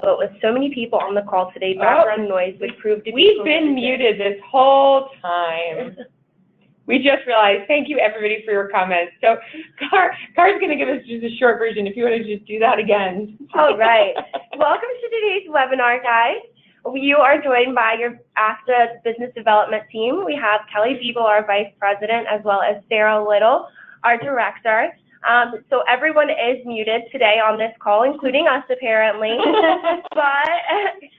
but with so many people on the call today, background noise would prove to be We've been muted this whole time. We just realized. Thank you, everybody, for your comments. So Car's going to give us just a short version if you want to just do that again. All right. Welcome to today's webinar, guys. You are joined by your ASA Business Development team. We have Kelly Beeble, our Vice President, as well as Sarah Little, our Director. So everyone is muted today on this call, including us, apparently. But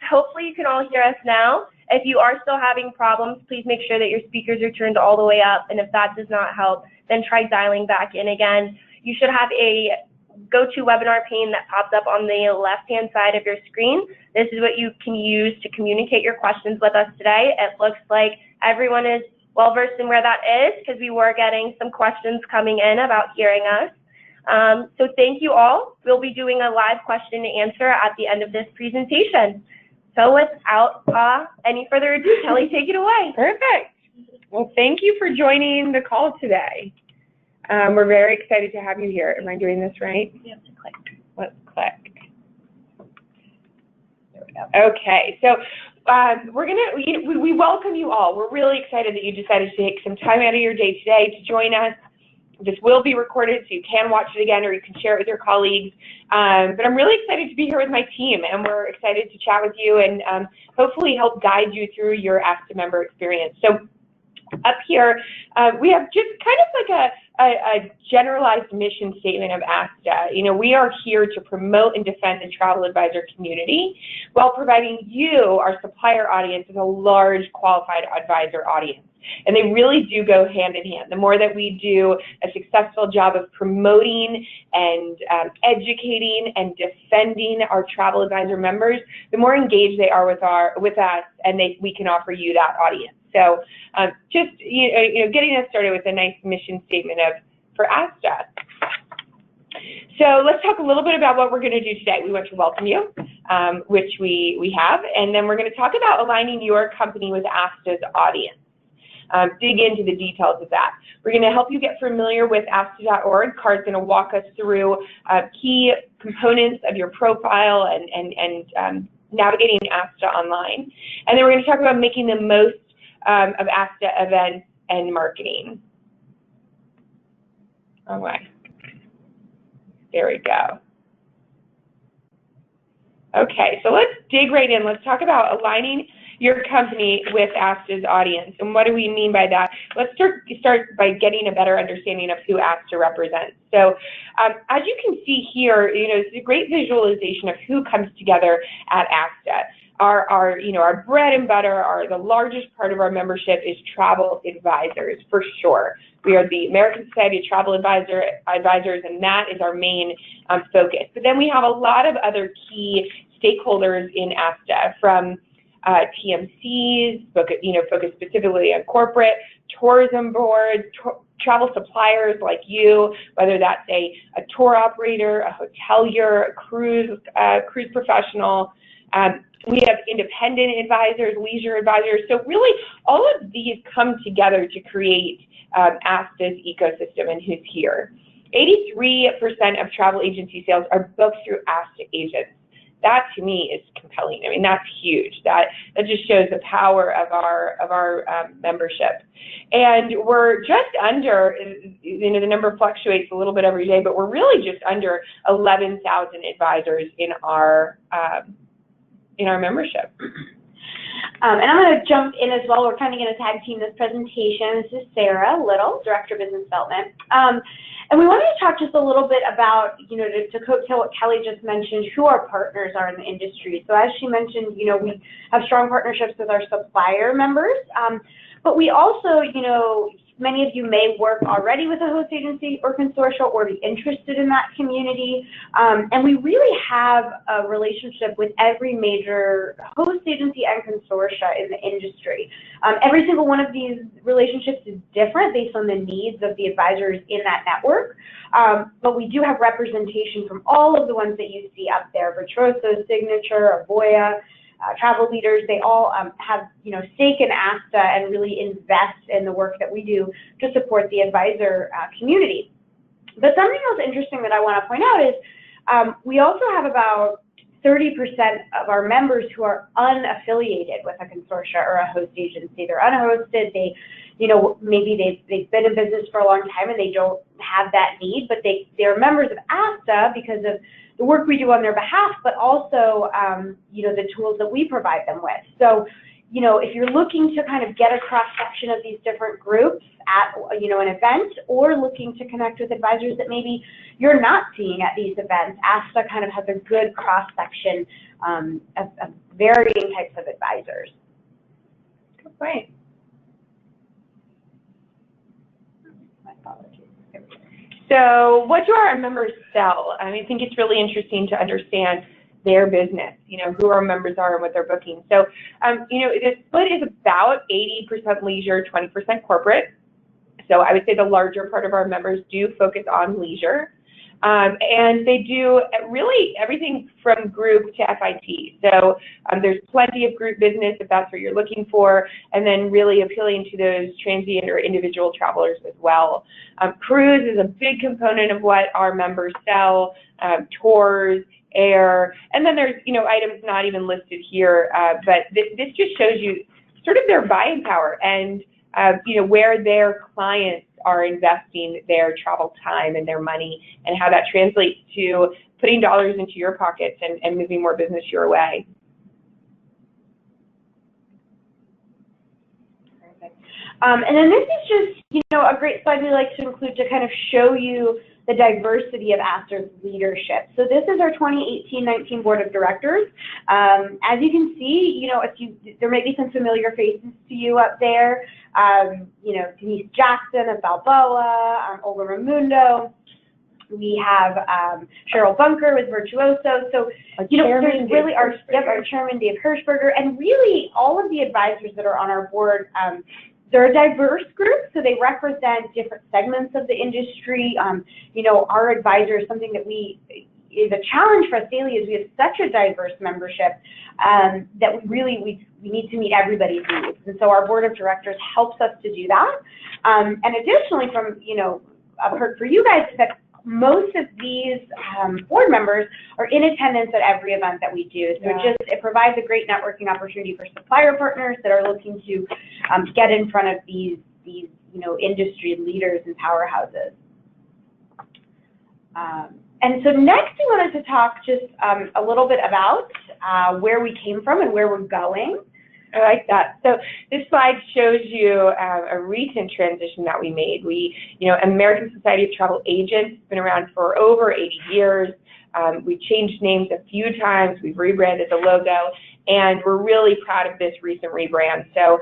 hopefully you can all hear us now. If you are still having problems, please make sure that your speakers are turned all the way up. And if that does not help, then try dialing back in again. You should have a GoToWebinar pane that pops up on the left-hand side of your screen. This is what you can use to communicate your questions with us today. It looks like everyone is well-versed in where that is because we were getting some questions coming in about hearing us. So thank you all. We'll be doing a live question and answer at the end of this presentation. So without any further ado, Kelly, take it away. Perfect. Well, thank you for joining the call today. We're very excited to have you here. Am I doing this right? You have to click. Let's click. There we go. Okay, so we welcome you all. We're really excited that you decided to take some time out of your day today to join us. This will be recorded, so you can watch it again or you can share it with your colleagues. But I'm really excited to be here with my team, and we're excited to chat with you and hopefully help guide you through your ASTA member experience. So up here, we have just kind of like a generalized mission statement of ASTA. You know, we are here to promote and defend the travel advisor community while providing you, our supplier audience, with a large qualified advisor audience. And they really do go hand in hand. The more that we do a successful job of promoting and educating and defending our travel advisor members, the more engaged they are with us, and we can offer you that audience. So just getting us started with a nice mission statement for ASTA. So let's talk a little bit about what we're going to do today. We want to welcome you, which we have, and then we're going to talk about aligning your company with ASTA's audience. Dig into the details of that. We're going to help you get familiar with ASA.org. Car's going to walk us through key components of your profile and navigating ASTA online. And then we're going to talk about making the most of ASTA events and marketing. All right. There we go. Okay, so let's dig right in. Let's talk about aligning your company with ASTA's audience. And what do we mean by that? Let's start by getting a better understanding of who ASTA represents. So as you can see here, it's a great visualization of who comes together at ASTA. Our bread and butter, the largest part of our membership is travel advisors, for sure. We are the American Society of Travel Advisors, and that is our main focus. But then we have a lot of other key stakeholders in ASTA, from TMCs, focus specifically on corporate, tourism boards, travel suppliers like you, whether that's a tour operator, a hotelier, a cruise professional. We have independent advisors, leisure advisors. So really, all of these come together to create ASTA's ecosystem and who's here. 83% of travel agency sales are booked through ASTA agents. That to me is compelling. I mean, that's huge. That just shows the power of our membership. And we're just under, the number fluctuates a little bit every day, but we're really just under 11,000 advisors in our membership. And I'm going to jump in as well. We're kind of going to tag team this presentation. This is Sarah Little, Director of Business Development. And we wanted to talk just a little bit about, to coattail what Kelly just mentioned, who our partners are in the industry. So as she mentioned, we have strong partnerships with our supplier members, but we also, many of you may work already with a host agency or consortia or be interested in that community. And we really have a relationship with every major host agency and consortia in the industry. Every single one of these relationships is different based on the needs of the advisors in that network. But we do have representation from all of the ones that you see up there: Virtuoso, Signature, Oya Travel Leaders. They all have stake in ASTA and really invest in the work that we do to support the advisor community. But something else interesting that I want to point out is we also have about 30% of our members who are unaffiliated with a consortia or a host agency. They're unhosted. They, maybe they've been in business for a long time and they don't have that need, but they're members of ASA because of the work we do on their behalf, but also, the tools that we provide them with. So, if you're looking to kind of get a cross-section of these different groups at, an event, or looking to connect with advisors that maybe you're not seeing at these events, ASA kind of has a good cross-section of varying types of advisors. Good point. My apologies. So what do our members sell? I think it's really interesting to understand their business, who our members are and what they're booking. So, the split is about 80% leisure, 20% corporate. So I would say the larger part of our members do focus on leisure. And they do really everything from group to FIT. So there's plenty of group business if that's what you're looking for, and then really appealing to those transient or individual travelers as well. Cruise is a big component of what our members sell, tours, air, and then there's, items not even listed here, but this just shows you sort of their buying power and, where their clients are investing their travel time and their money, and how that translates to putting dollars into your pockets and moving more business your way. Perfect. And then this is just, a great slide we like to include to kind of show you the diversity of ASA's leadership. So this is our 2018-19 Board of Directors. As you can see, there may be some familiar faces to you up there. Denise Jackson of Balboa, Olga Raimundo. We have Cheryl Bunker with Virtuoso. So, there's really our chairman, Dave Hirschberger, and really all of the advisors that are on our board, they're a diverse group, so they represent different segments of the industry. Our advisors, something that is a challenge for us daily, is we have such a diverse membership that we need to meet everybody's needs. And so our board of directors helps us to do that. And additionally, I've heard for you guys that most of these board members are in attendance at every event that we do. So it provides a great networking opportunity for supplier partners that are looking to get in front of these industry leaders and powerhouses. And so next we wanted to talk just a little bit about where we came from and where we're going. I like that. So this slide shows you a recent transition that we made. American Society of Travel Agents has been around for over 80 years. We've changed names a few times. We've rebranded the logo, and we're really proud of this recent rebrand. So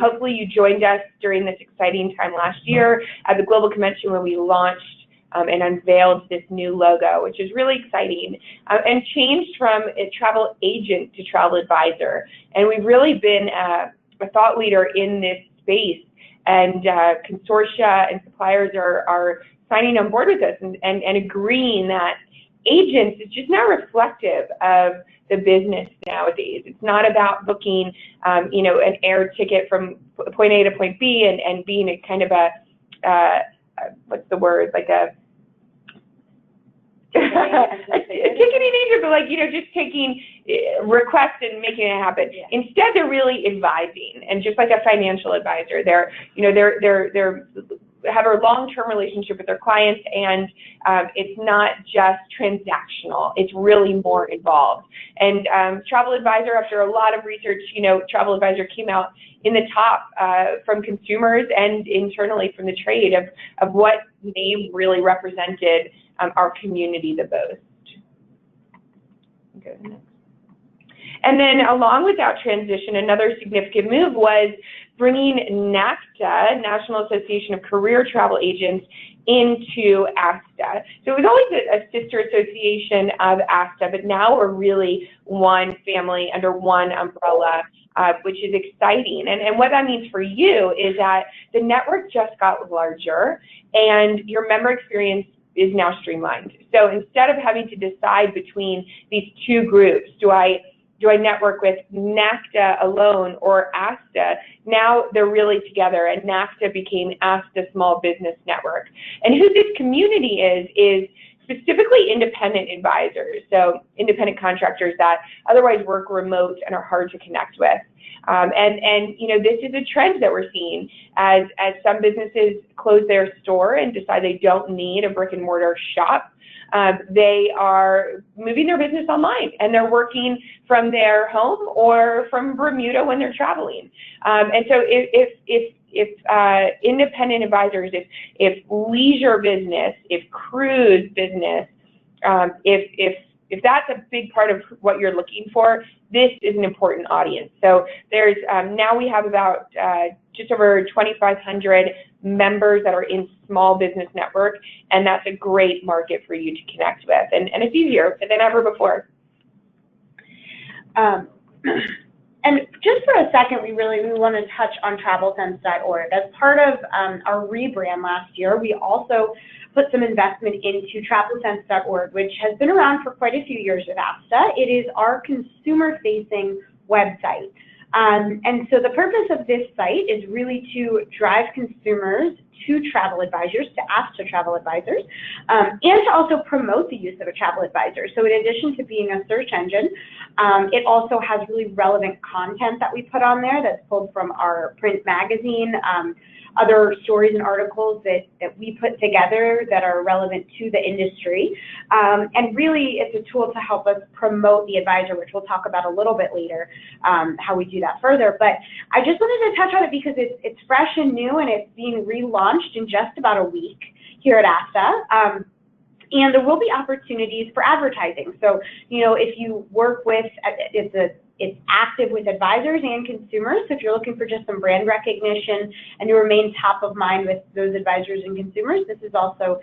hopefully you joined us during this exciting time last year at the Global Convention when we launched and unveiled this new logo, which is really exciting, and changed from a travel agent to travel advisor. And we've really been a thought leader in this space, and consortia and suppliers are signing on board with us and agreeing that agents is just not reflective of the business nowadays. It's not about booking, an air ticket from point A to point B and being a kind of what's the word, like a ticketing agent, but just taking requests and making it happen. Yeah. Instead, they're really advising, and just like a financial advisor, they're have a long-term relationship with their clients, and it's not just transactional. It's really more involved. And Travel Advisor, after a lot of research, Travel Advisor came out in the top from consumers and internally from the trade of what name really represented our community the most. Go next. And then along with that transition, another significant move was bringing NACTA, National Association of Career Travel Agents, into ASTA. So it was always a sister association of ASTA, but now we're really one family under one umbrella, which is exciting. And what that means for you is that the network just got larger, and your member experience is now streamlined. So instead of having to decide between these two groups, do I network with NACTA alone or ASTA? Now they're really together, and NACTA became ASTA Small Business Network. And who this community is specifically independent advisors, so independent contractors that otherwise work remote and are hard to connect with. And you know, this is a trend that we're seeing as some businesses close their store and decide they don't need a brick and mortar shop. They are moving their business online, and they're working from their home or from Bermuda when they're traveling. And so if independent advisors, if leisure business, if cruise business, if that's a big part of what you're looking for, this is an important audience. So there's now we have about just over 2,500 members that are in Small Business Network, and that's a great market for you to connect with, and it's easier than ever before. And just for a second, we want to touch on TravelSense.org. As part of our rebrand last year, we also put some investment into TravelSense.org, which has been around for quite a few years with ASTA. It is our consumer-facing website. And so the purpose of this site is really to drive consumers to travel advisors, to ASTA travel advisors, and to also promote the use of a travel advisor. So in addition to being a search engine, it also has really relevant content that we put on there that's pulled from our print magazine, other stories and articles that we put together that are relevant to the industry. And really, it's a tool to help us promote the advisor, which we'll talk about a little bit later, how we do that further. But I just wanted to touch on it because it's fresh and new, and it's being relaunched in just about a week here at ASTA. And there will be opportunities for advertising. So, you know, if you work with, it's active with advisors and consumers. So if you're looking for just some brand recognition and you remain top of mind with those advisors and consumers, this is also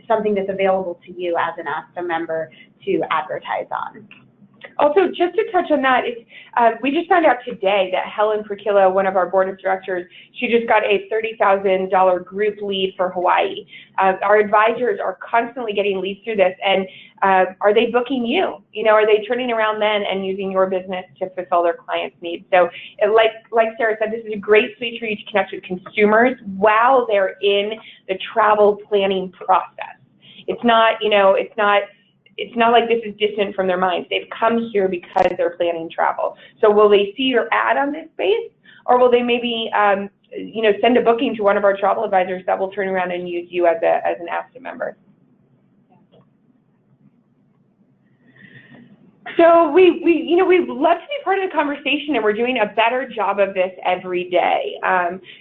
something that's available to you as an ASTA member to advertise on. Also, just to touch on that, we just found out today that Helen Prakila, one of our board of directors, she just got a $30,000 group lead for Hawaii. Our advisors are constantly getting leads through this, and are they booking you? You know, are they turning around then and using your business to fulfill their clients' needs? So, like Sarah said, this is a great space for you to connect with consumers while they're in the travel planning process. It's not, you know, it's not like this is distant from their minds. They've come here because they're planning travel. So will they see your ad on this space, or will they maybe, you know, send a booking to one of our travel advisors that will turn around and use you as an ASTA member? So you know, we'd love to be part of the conversation, and we're doing a better job of this every day.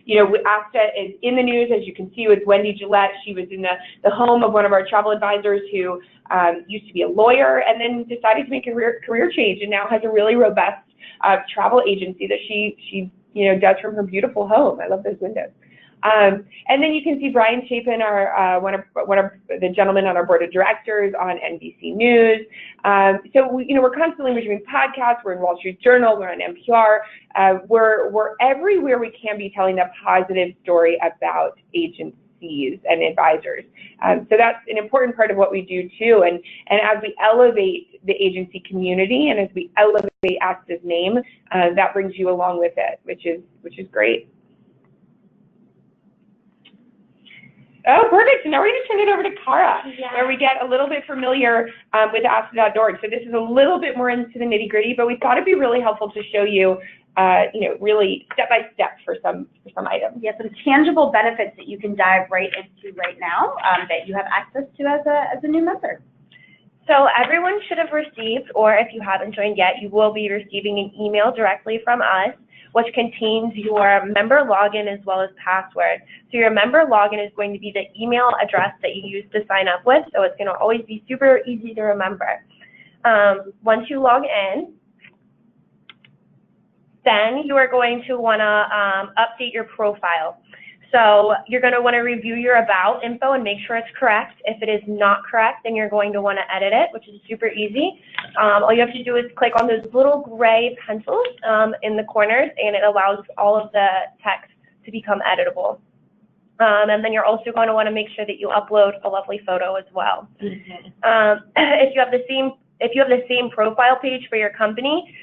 You know, ASTA is in the news, as you can see, with Wendy Gillette. She was in the home of one of our travel advisors who used to be a lawyer and then decided to make a career change, and now has a really robust travel agency that she you know, does from her beautiful home. I love those windows. And then you can see Brian Chapin, our one of the gentlemen on our board of directors, on NBC News. So you know, we're constantly doing podcasts. We're in Wall Street Journal. We're on NPR. We're everywhere we can be telling a positive story about agencies and advisors. So that's an important part of what we do too. And as we elevate the agency community, and as we elevate ASTA's name, that brings you along with it, which is great. Oh, perfect. So now we're going to turn it over to Cara, where we get a little bit familiar with ASA.org. So this is a little bit more into the nitty-gritty, but we thought it'd be really helpful to show you, you know, really step-by-step for some items. Yeah, some tangible benefits that you can dive right into right now that you have access to as a new member. So everyone should have received, or if you haven't joined yet, you will be receiving an email directly from us, which contains your member login as well as password. So your member login is going to be the email address that you use to sign up with, so it's going to always be super easy to remember. Once you log in, then you are going to want to update your profile. So you're going to want to review your about info and make sure it's correct. If it is not correct, then you're going to want to edit it, which is super easy. All you have to do is click on those little gray pencils in the corners, and it allows all of the text to become editable. And then you're also going to want to make sure that you upload a lovely photo as well. Mm-hmm. If you have the same profile page for your company,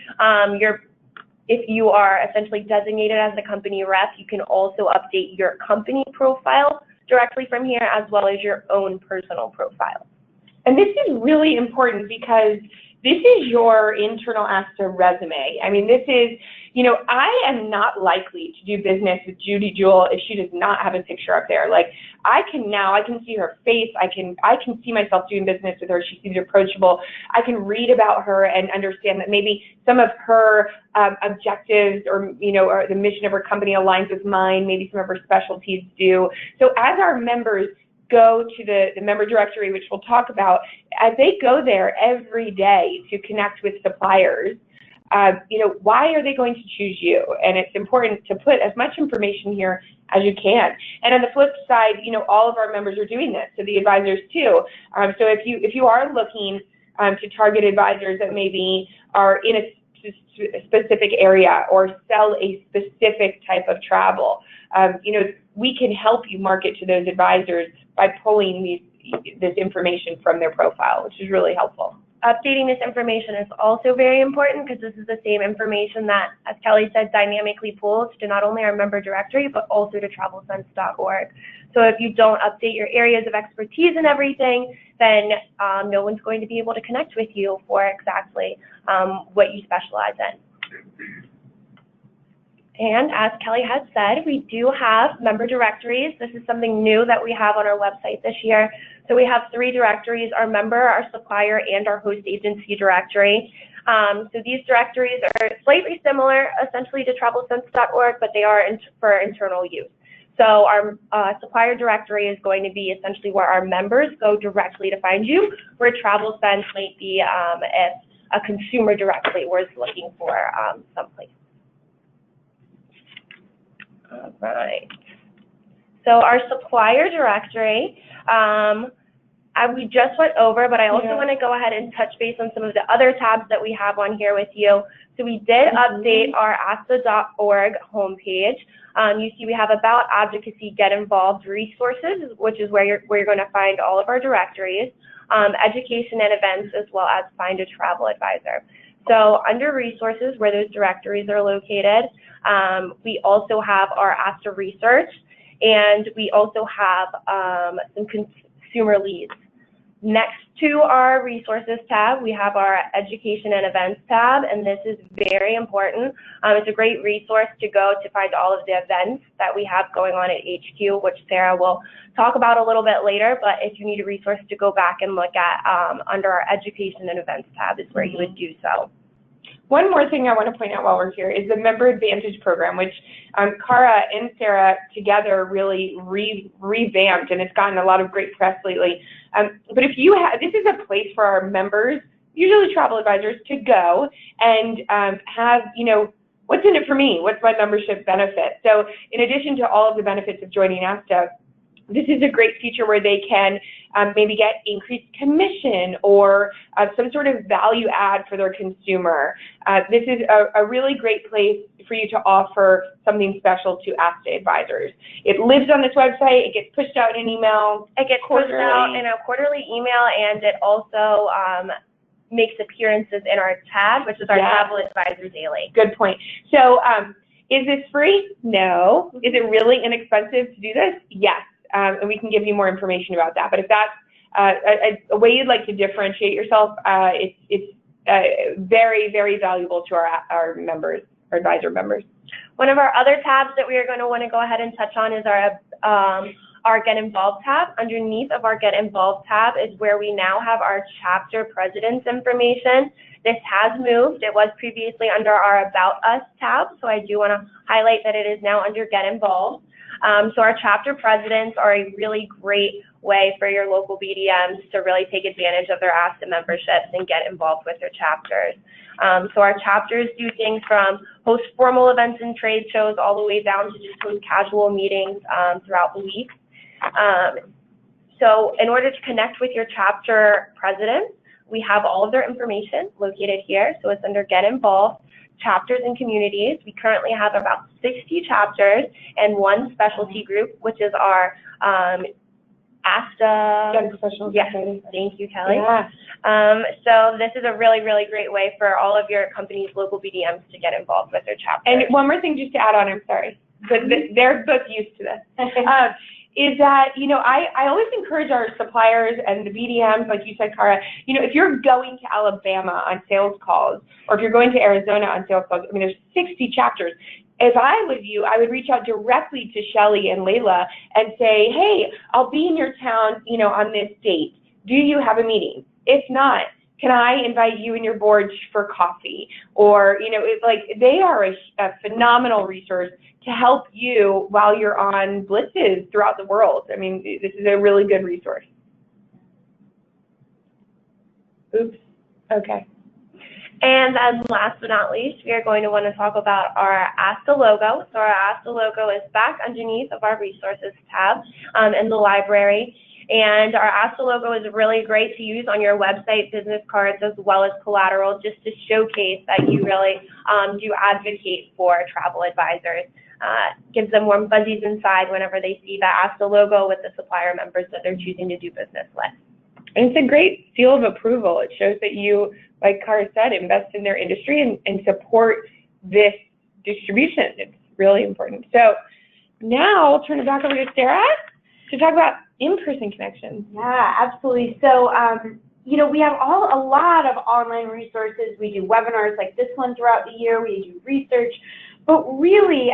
if you are essentially designated as the company rep, you can also update your company profile directly from here, as well as your own personal profile. And this is really important because this is your internal ASA resume. I mean, this is, you know, I am not likely to do business with Judy Jewell if she does not have a picture up there. Like, I can see her face. I can see myself doing business with her. She seems approachable. I can read about her and understand that maybe some of her objectives or, you know, or the mission of her company aligns with mine. Maybe some of her specialties do. So as our members go to the member directory, which we'll talk about, as they go there every day to connect with suppliers, you know, why are they going to choose you? And it's important to put as much information here as you can. And on the flip side, you know, all of our members are doing this, so the advisors too. So if you are looking to target advisors that maybe are in a specific area or sell a specific type of travel, you know, we can help you market to those advisors by pulling this information from their profile, which is really helpful. Updating this information is also very important because this is the same information that, as Kelly said, dynamically pulls to not only our member directory, but also to travelsense.org. So if you don't update your areas of expertise and everything, then no one's going to be able to connect with you for exactly what you specialize in. And as Kelly had said, we do have member directories. This is something new that we have on our website this year. So we have 3 directories: our member, our supplier, and our host agency directory. So these directories are slightly similar, essentially, to travelsense.org, but they are for internal use. So our supplier directory is going to be essentially where our members go directly to find you, where TravelSense might be if a consumer directly was looking for someplace. All right. So our supplier directory, we just went over, but I also want to go ahead and touch base on some of the other tabs that we have on here with you. So we did update our ASA.org homepage. You see we have About, Advocacy, Get Involved, Resources, which is where you're going to find all of our directories, Education and Events, as well as Find a Travel Advisor. So under Resources, where those directories are located, we also have our ASA Research, and we also have some consumer leads. Next to our Resources tab, we have our Education and Events tab, and this is very important. It's a great resource to go to find all of the events that we have going on at HQ, which Sarah will talk about a little bit later, but if you need a resource to go back and look at under our Education and Events tab is where you would do so. One more thing I want to point out while we're here is the Member Advantage program, which Cara and Sarah together really revamped, and it's gotten a lot of great press lately. But if you have, this is a place for our members, usually travel advisors, to go and have, you know, what's in it for me? What's my membership benefit? So in addition to all of the benefits of joining ASTA, this is a great feature where they can maybe get increased commission or some sort of value add for their consumer. This is a really great place for you to offer something special to ASTA advisors. It lives on this website. It gets pushed out in an email. It gets pushed out in a quarterly email, and it also makes appearances in our tab, which is our Travel Advisor Daily. Good point. So is this free? No. Is it really inexpensive to do this? Yes. And we can give you more information about that. But if that's a way you'd like to differentiate yourself, it's very, very valuable to our members, our advisor members. One of our other tabs that we are going to want to go ahead and touch on is our Get Involved tab. Underneath of our Get Involved tab is where we now have our chapter president's information. This has moved. It was previously under our About Us tab, so I do want to highlight that it is now under Get Involved. So our chapter presidents are a really great way for your local BDMs to really take advantage of their ASTA memberships and get involved with their chapters. So our chapters do things from host formal events and trade shows all the way down to just host casual meetings throughout the week. So in order to connect with your chapter presidents, we have all of their information located here. So it's under Get Involved, Chapters and Communities. We currently have about 60 chapters and one specialty group, which is our ASTA. Yes, thank you, Kelly. Yeah. So this is a really, really great way for all of your company's local BDMs to get involved with their chapters. And one more thing just to add on, I'm sorry, but they're both used to this. is that, I always encourage our suppliers and the BDMs, like you said, Cara, if you're going to Alabama on sales calls, or if you're going to Arizona on sales calls, there's 60 chapters. If I was you, I would reach out directly to Shelly and Layla and say, hey, I'll be in your town, on this date. Do you have a meeting? If not, can I invite you and your board for coffee? Or, they are a phenomenal resource to help you while you're on blitzes throughout the world. This is a really good resource. Oops, okay. And then last but not least, we are going to want to talk about our ASA Logo. So our ASA Logo is back underneath of our resources tab in the library. And our ASA Logo is really great to use on your website, business cards, as well as collateral, just to showcase that you really do advocate for travel advisors. Gives them warm fuzzies inside whenever they see that ASA Logo with the supplier members that they're choosing to do business with. And it's a great seal of approval. It shows that you, like Cara said, invest in their industry and support this distribution. It's really important. So now I'll turn it back over to Sarah to talk about in-person connections. Yeah, absolutely. So, we have a lot of online resources. We do webinars like this one throughout the year. We do research. But really,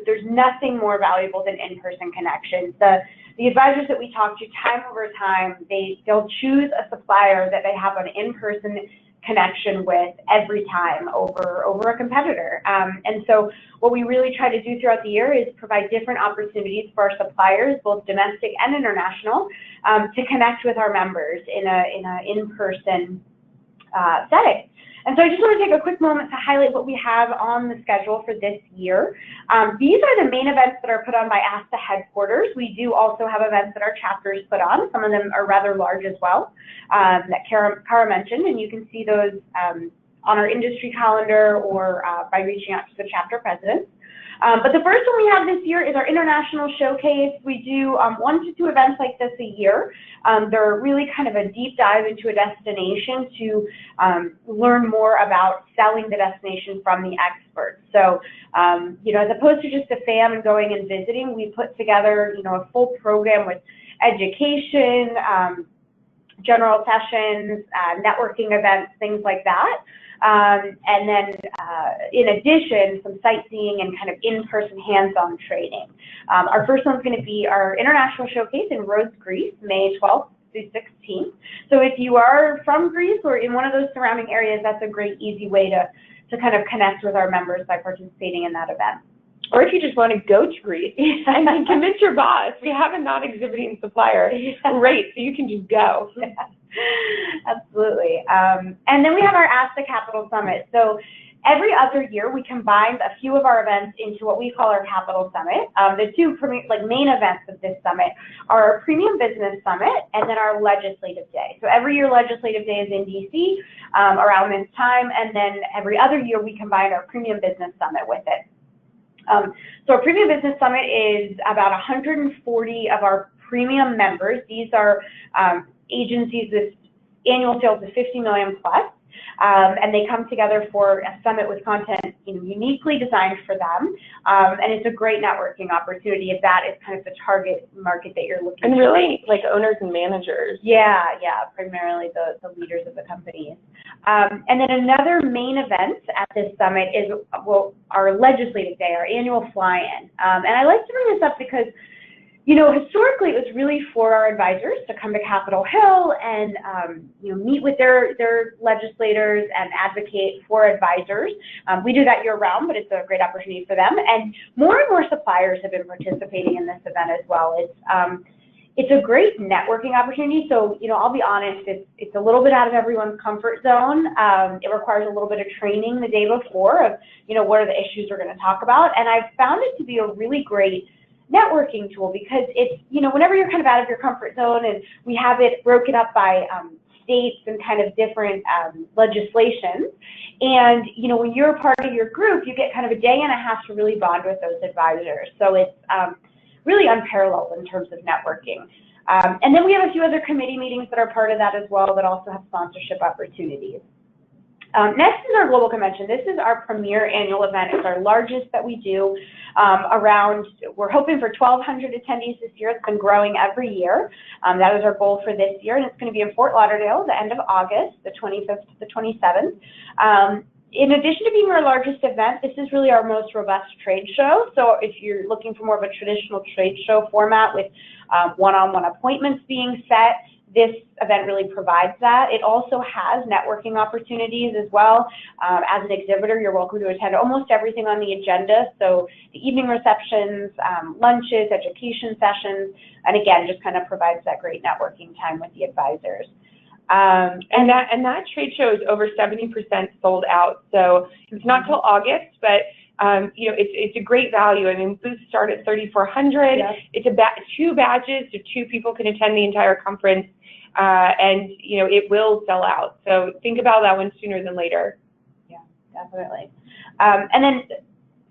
there's nothing more valuable than in-person connections. The advisors that we talk to time over time, they'll choose a supplier that they have an in-person connection with every time over a competitor. And so what we really try to do throughout the year is provide different opportunities for our suppliers, both domestic and international, to connect with our members in an in-person setting. And so I just want to take a quick moment to highlight what we have on the schedule for this year. These are the main events that are put on by ASA headquarters. We do also have events that our chapters put on. Some of them are rather large as well, that Cara mentioned, and you can see those on our industry calendar or by reaching out to the chapter presidents. But the first one we have this year is our international showcase. We do 1 to 2 events like this a year. They're really kind of a deep dive into a destination to learn more about selling the destination from the experts. So, as opposed to just a fam and going and visiting, we put together, a full program with education, general sessions, networking events, things like that. And then, in addition, some sightseeing and kind of in-person hands-on training. Our first one's going to be our international showcase in Rhodes, Greece, May 12th through 16th. So if you are from Greece or in one of those surrounding areas, that's a great, easy way to kind of connect with our members by participating in that event. Or if you just want to go to Greece and convince your boss, we have a non-exhibiting supplier. Great, so you can just go. Yeah, absolutely. And then we have our ASA Capital Summit. So every other year, we combine a few of our events into what we call our Capital Summit. The two main events of this summit are our Premium Business Summit and then our Legislative Day. So every year, Legislative Day is in DC around this time, and then every other year, we combine our Premium Business Summit with it. So our Premium Business Summit is about 140 of our premium members. These are agencies with annual sales of 50 million plus, and they come together for a summit with content uniquely designed for them, and it's a great networking opportunity if that is kind of the target market that you're looking and really like owners and managers. Yeah, primarily the leaders of the companies. And then another main event at this summit is our Legislative Day, our annual fly-in. And I like to bring this up because historically it was really for our advisors to come to Capitol Hill and meet with their legislators and advocate for advisors. We do that year round, but it's a great opportunity for them. And more suppliers have been participating in this event as well. It's a great networking opportunity. So, I'll be honest, it's a little bit out of everyone's comfort zone. It requires a little bit of training the day before of, what are the issues we're going to talk about. And I've found it to be a really great networking tool because it's, whenever you're kind of out of your comfort zone, and we have it broken up by states and kind of different legislations. And, when you're a part of your group, you get kind of a day and a half to really bond with those advisors. So it's really unparalleled in terms of networking. And then we have a few other committee meetings that are part of that as well that also have sponsorship opportunities. Next is our global convention. This is our premier annual event. It's our largest that we do. We're hoping for 1,200 attendees this year. It's been growing every year. That is our goal for this year, and it's going to be in Fort Lauderdale the end of August, the 25th to the 27th. In addition to being our largest event, this is really our most robust trade show. So if you're looking for more of a traditional trade show format with one-on-one appointments being set, this event really provides that. It also has networking opportunities as well. As an exhibitor, you're welcome to attend almost everything on the agenda. So the evening receptions, lunches, education sessions, and again, just kind of provides that great networking time with the advisors. And that trade show is over 70% sold out. So it's not till August, but you know, it's a great value. I mean, booths start at $3,400. Yes. It's two badges, so 2 people can attend the entire conference, and you know, it will sell out. So think about that one sooner than later. Yeah, definitely. And then,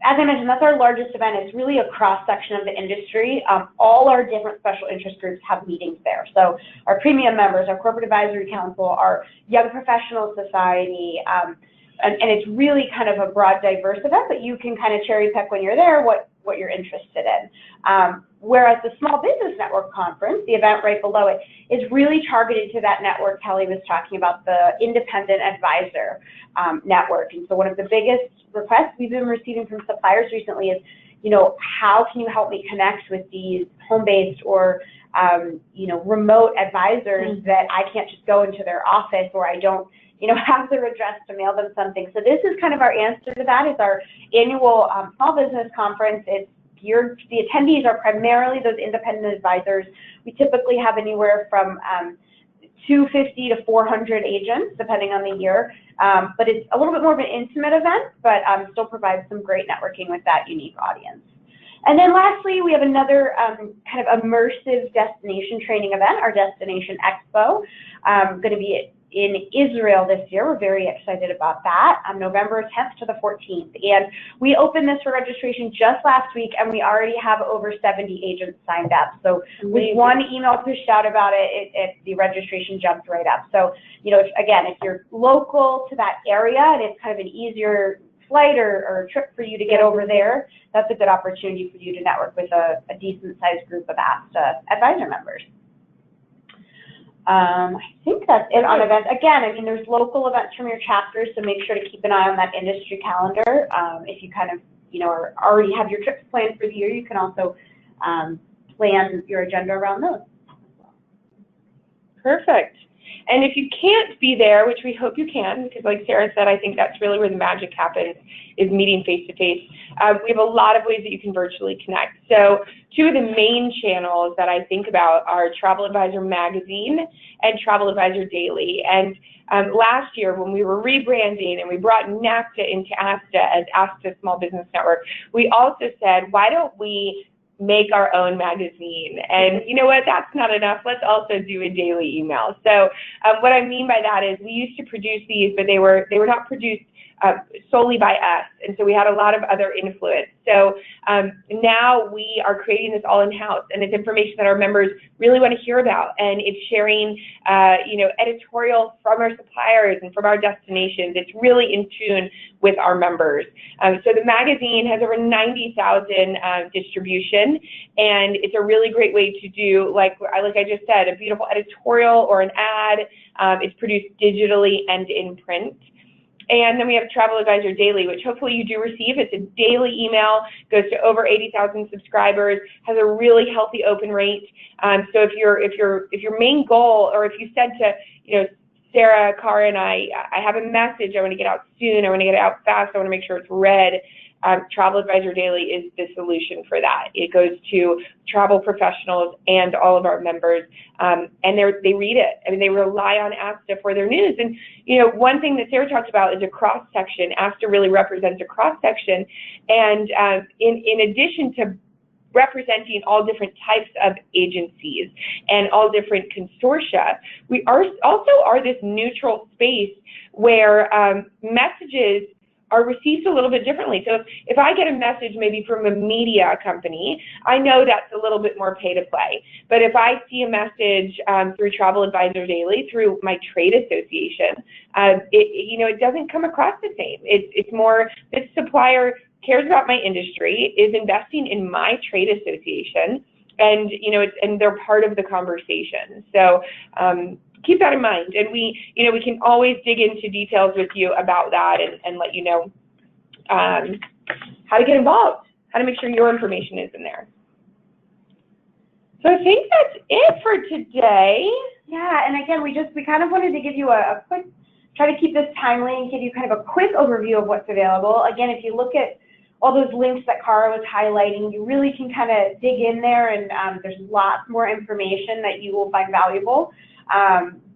as I mentioned, that's our largest event. It's really a cross-section of the industry. All our different special interest groups have meetings there. So our premium members, our corporate advisory council, our young professional society, and it's really kind of a broad, diverse event, but you can kind of cherry pick when you're there what you're interested in. Whereas the Small Business Network Conference, the event right below it, is really targeted to that network Kelly was talking about, the independent advisor network. And so one of the biggest requests we've been receiving from suppliers recently is, you know, how can you help me connect with these home-based or you know, remote advisors that I can't just go into their office, or I don't, you know, have their address to mail them something. So this is kind of our answer to that. It's our annual small business conference. It's geared, the attendees are primarily those independent advisors. We typically have anywhere from 250 to 400 agents, depending on the year. But it's a little bit more of an intimate event, but still provides some great networking with that unique audience. And then lastly, we have another kind of immersive destination training event, our Destination Expo, going to be in Israel this year. We're very excited about that, on November 10th to the 14th. And we opened this for registration just last week, and we already have over 70 agents signed up. So with one email pushed out about it, the registration jumped right up. So, you know, if you're local to that area and it's kind of an easier flight or trip for you to get over there, that's a good opportunity for you to network with a decent-sized group of ASA advisor members. I think that's it on events. Again, I mean, there's local events from your chapters, so make sure to keep an eye on that industry calendar. If you kind of, you know, already have your trips planned for the year, you can also plan your agenda around those. Perfect. And if you can't be there, which we hope you can, because like Sarah said, I think that's really where the magic happens, is meeting face-to-face. We have a lot of ways that you can virtually connect. So 2 of the main channels that I think about are Travel Advisor Magazine and Travel Advisor Daily. And last year, when we were rebranding and we brought NAFTA into ASTA as ASTA Small Business Network, we also said, why don't we make our own magazine? And you know what, that's not enough. Let's also do a daily email. So what I mean by that is we used to produce these, but they were not produced solely by us, and so we had a lot of other influence. So now we are creating this all in-house, and it's information that our members really want to hear about, and it's sharing, you know, editorial from our suppliers and from our destinations. It's really in tune with our members. So the magazine has over 90,000 distribution, and it's a really great way to do, like I just said, a beautiful editorial or an ad. It's produced digitally and in print. And then we have Travel Advisor Daily, which hopefully you do receive. It's a daily email, goes to over 80,000 subscribers, has a really healthy open rate. So if your main goal, or if you said to, you know, Sarah, Cara, and I have a message, I want to get out soon, I want to get it out fast, I want to make sure it's read, Travel Advisor Daily is the solution for that. It goes to travel professionals and all of our members, and they read it. I mean, they rely on ASTA for their news. And, you know, one thing that Sarah talked about is a cross-section. ASTA really represents a cross-section. And in addition to representing all different types of agencies and all different consortia, we also are this neutral space where messages are received a little bit differently. So if I get a message maybe from a media company, I know that's a little bit more pay to play. But if I see a message through Travel Advisor Daily, through my trade association, it doesn't come across the same. It's more, this supplier cares about my industry, is investing in my trade association, and and they're part of the conversation. So keep that in mind, and we can always dig into details with you about that and let you know how to get involved, how to make sure your information is in there. So I think that's it for today. Yeah, and again, we kind of wanted to give you a quick, try to keep this timely and give you kind of a quick overview of what's available. Again, if you look at all those links that Cara was highlighting, you really can kind of dig in there, and there's lots more information that you will find valuable.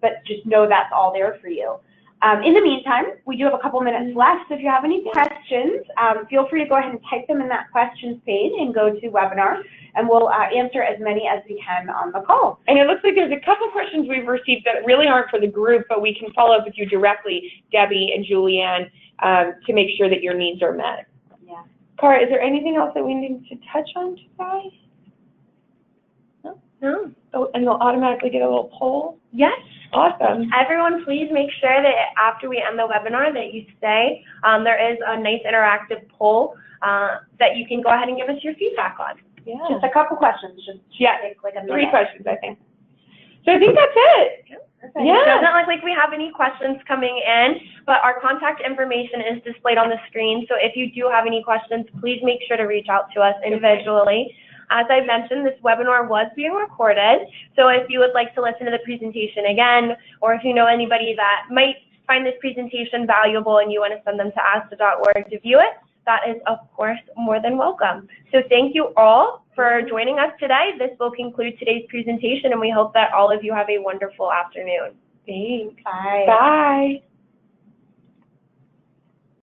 But just know that's all there for you. In the meantime, we do have a couple minutes left, so if you have any questions, feel free to go ahead and type them in that questions page and go to webinar, and we'll answer as many as we can on the call. And it looks like there's a couple questions we've received that really aren't for the group, but we can follow up with you directly, Debbie and Julianne, to make sure that your needs are met. Yeah. Cara, is there anything else that we need to touch on today? No? Oh, and you'll automatically get a little poll? Yes. Awesome. Everyone, please make sure that after we end the webinar that you stay. There is a nice interactive poll that you can go ahead and give us your feedback on. Yeah. Just a couple questions. Take like a minute. 3 questions, I think. So I think that's it. Perfect. Yeah. It doesn't look like we have any questions coming in, but our contact information is displayed on the screen. So if you do have any questions, please make sure to reach out to us individually. As I mentioned, this webinar was being recorded, so if you would like to listen to the presentation again, or if you know anybody that might find this presentation valuable and you want to send them to ASA.org to view it, that is, of course, more than welcome. So thank you all for joining us today. This will conclude today's presentation, and we hope that all of you have a wonderful afternoon. Thanks. Bye. Bye.